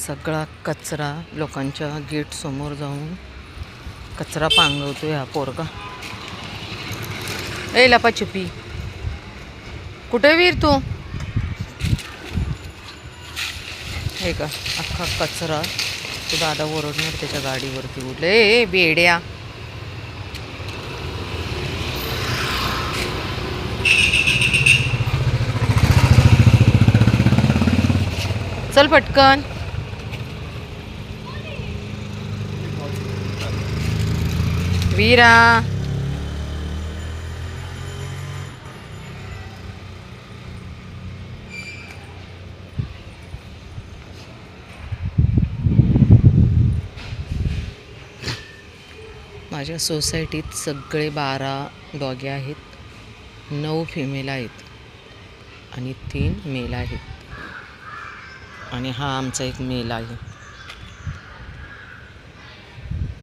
सगळा कचरा लोकांच्या गेट समोर जाऊन कचरा पांगवतोय हा पोरगा. ए लपाछुपी, कुठे वीर तू? हे का अख्खा कचरा. तो दादा ओरडणार त्याच्या गाडीवरती उठले. ए बेड्या, चल पटकन. वीरा, माझ्या सोसायटीत सगळे 12 डॉगे आहेत. 9 फिमेल आहेत आणि 3 मेल आहेत. आणि हा आमचा एक मेल आहे.